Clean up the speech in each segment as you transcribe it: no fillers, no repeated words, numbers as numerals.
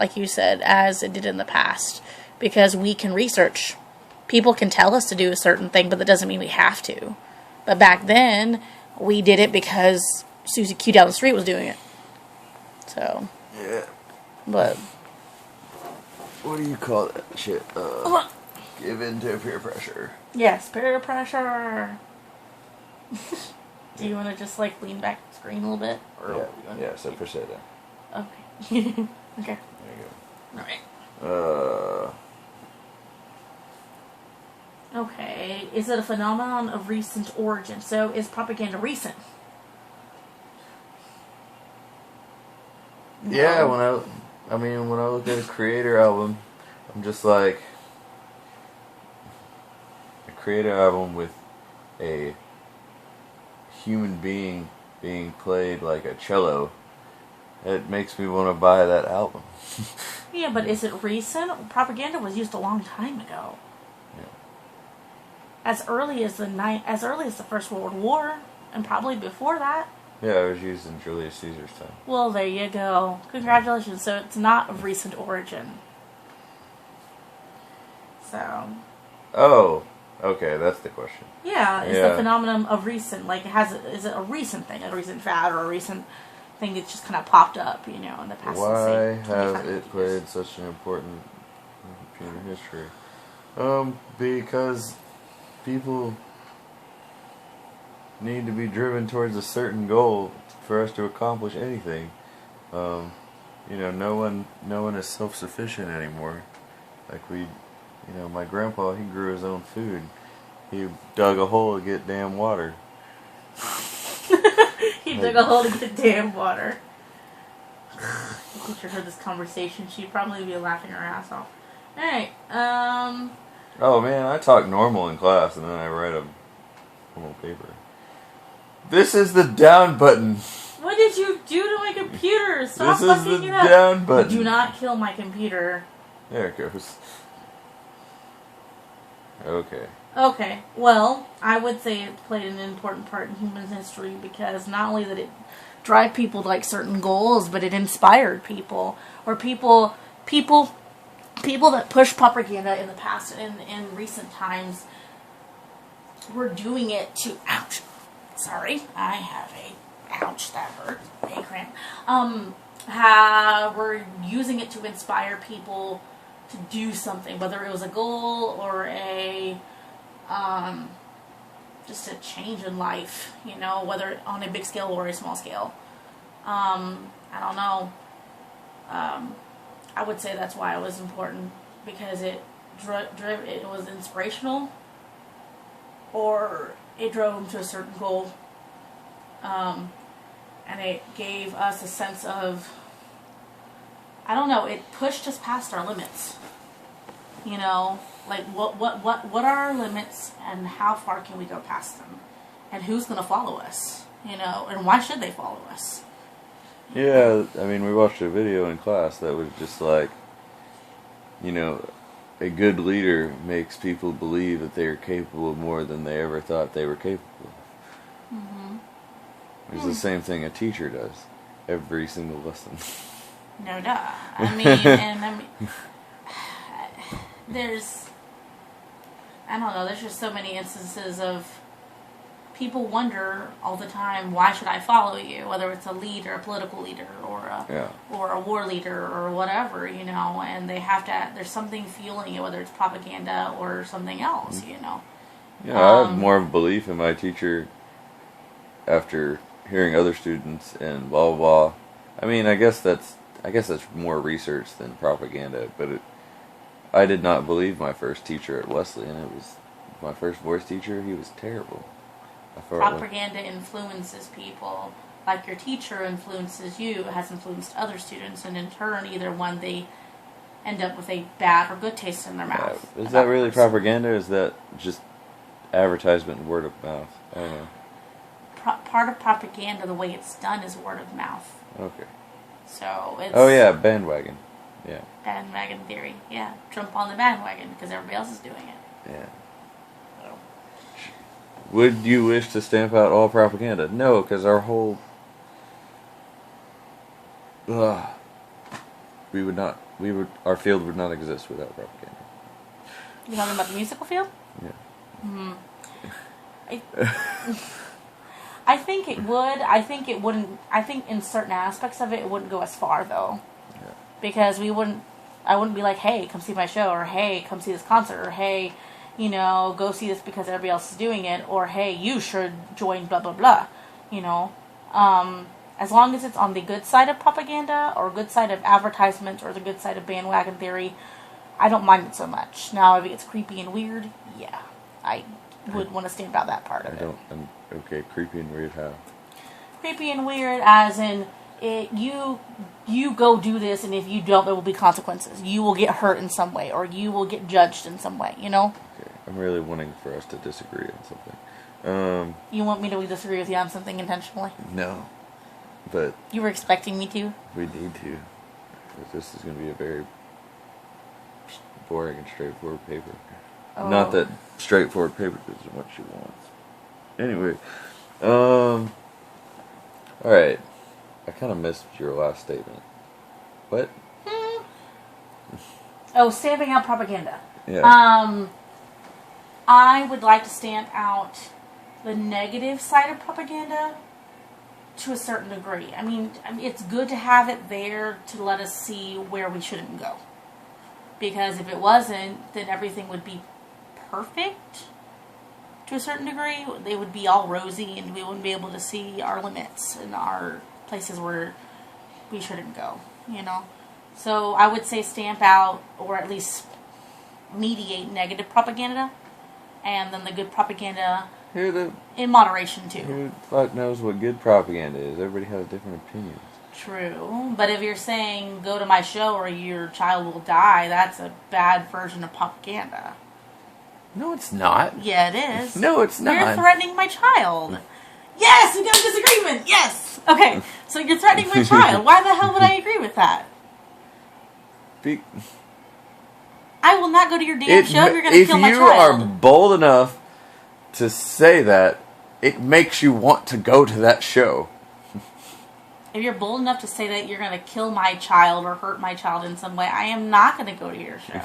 like you said, as it did in the past. Because we can research. People can tell us to do a certain thing, but that doesn't mean we have to. But back then, we did it because Susie Q down the street was doing it. So. Yeah. But. What do you call that shit? Give in to peer pressure. Yes, peer pressure. Do you want to just like lean back the screen a little bit? Or yeah, so per se then. Okay. Okay. There you Alright. Okay. Is it a phenomenon of recent origin? So is propaganda recent? Yeah, when I look at a Creator album, I'm just like, a Creator album with a human being played like a cello, it makes me want to buy that album. Yeah, but is it recent? Propaganda was used a long time ago. Yeah. As early as the First World War, and probably before that. Yeah, it was used in Julius Caesar's time. Well, there you go. Congratulations. So it's not of recent origin. So. Oh, okay, that's the question. Yeah, is the phenomenon of recent, like, is it a recent thing, a recent fad, or a recent thing that just kind of popped up, in the past? Why has it played such an important computer history? Because people need to be driven towards a certain goal for us to accomplish anything. No one is self-sufficient anymore. Like my grandpa, he grew his own food. He dug a hole to get damn water. He dug a hole to get damn water. If the teacher heard this conversation, she'd probably be laughing her ass off. Alright, Oh man, I talk normal in class and then I write a normal paper. This is the down button. What did you do to my computer? Stop fucking it up. This is the down button. Do not kill my computer. There it goes. Okay. Okay, well, I would say it played an important part in human history because not only did it drive people to like certain goals, but it inspired people. Or people that pushed propaganda in the past and in recent times were doing it to sorry, I have that hurt. A cramp. We're using it to inspire people to do something, whether it was a goal or just a change in life, whether on a big scale or a small scale. I don't know. I would say that's why it was important, because it was inspirational, or it drove them to a certain goal, and it gave us a sense of, I don't know, it pushed us past our limits. Like what are our limits and how far can we go past them? And who's going to follow us? And why should they follow us? Yeah, we watched a video in class that was just like, a good leader makes people believe that they are capable of more than they ever thought they were capable of. Mm-hmm. It's the same thing a teacher does every single lesson. No duh. There's just so many instances of people wonder all the time, why should I follow you? Whether it's a leader, a political leader, or a war leader, or whatever, and they have to, there's something fueling it, whether it's propaganda or something else, Yeah, I have more of a belief in my teacher after hearing other students and blah, blah, blah. I guess that's more research than propaganda, but I did not believe my first teacher at Wesleyan. It was my first voice teacher. He was terrible. Propaganda influences people, like your teacher influences you, has influenced other students, and in turn, either one, they end up with a bad or good taste in their mouth. Is that really propaganda, or is that just advertisement and word of mouth? I don't know. Part of propaganda, the way it's done, is word of mouth. Okay. So it's... Oh yeah, bandwagon. Yeah. Bandwagon theory. Yeah. Jump on the bandwagon because everybody else is doing it. Yeah. So. Would you wish to stamp out all propaganda? No, because our whole... our field would not exist without propaganda. You talking about the musical field? Yeah. I think it would. I think it wouldn't. I think in certain aspects of it, it wouldn't go as far though, because I wouldn't be like, hey, come see my show, or hey, come see this concert, or hey, go see this because everybody else is doing it, or hey, you should join blah blah blah. As long as it's on the good side of propaganda or good side of advertisements or the good side of bandwagon theory, I don't mind it so much. Now, if it gets creepy and weird, yeah, I would want to stand out that part of it. Okay, creepy and weird how? Creepy and weird as in, you go do this, and if you don't, there will be consequences. You will get hurt in some way, or you will get judged in some way, Okay, I'm really wanting for us to disagree on something. You want me to disagree with you on something intentionally? No, but... You were expecting me to? We need to. This is going to be a very boring and straightforward paper. Oh. Not that straightforward paper isn't what she wants. Anyway, alright. I kind of missed your last statement. What? Oh, stamping out propaganda. Yeah. I would like to stamp out the negative side of propaganda to a certain degree. I mean, it's good to have it there to let us see where we shouldn't go. Because if it wasn't, then everything would be perfect to a certain degree. They would be all rosy, and we wouldn't be able to see our limits and our places where we shouldn't go, So I would say stamp out, or at least mediate negative propaganda, and then the good propaganda in moderation too. Who the fuck knows what good propaganda is? Everybody has different opinions. True, but if you're saying go to my show or your child will die, that's a bad version of propaganda. No, it's not. Yeah, it is. No, it's not. You're threatening my child. Yes, we got a disagreement. Yes. Okay, so you're threatening my child. Why the hell would I agree with that? I will not go to your damn show. You're going to kill my child. If you are bold enough to say that, it makes you want to go to that show. If you're bold enough to say that you're going to kill my child or hurt my child in some way, I am not going to go to your show.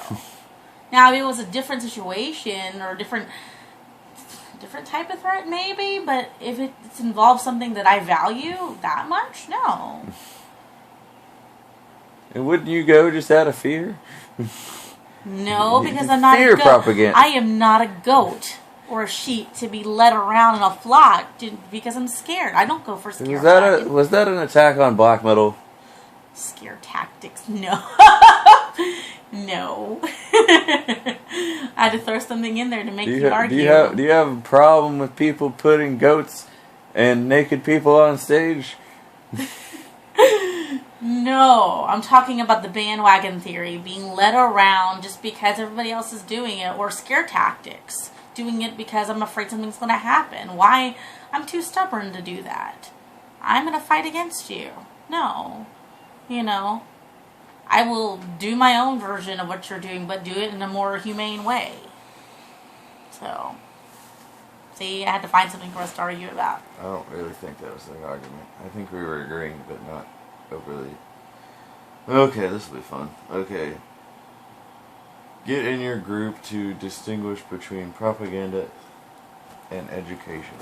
Now, if it was a different situation or a different type of threat, maybe, but if it involves something that I value that much, no. And wouldn't you go just out of fear? No, because I'm not a goat. Propaganda. I am not a goat or a sheep to be led around in a flock because I'm scared. I don't go for scare tactics. Was that an attack on black metal? Scare tactics? No. No. I had to throw something in there to make you argue. Do you have a problem with people putting goats and naked people on stage? No, I'm talking about the bandwagon theory, being led around just because everybody else is doing it, or scare tactics, doing it because I'm afraid something's going to happen. Why? I'm too stubborn to do that. I'm going to fight against you. No. I will do my own version of what you're doing, but do it in a more humane way. So, see, I had to find something for us to argue about. I don't really think that was the argument. I think we were agreeing, but not overly. Okay, this will be fun. Okay. Get in your group to distinguish between propaganda and education.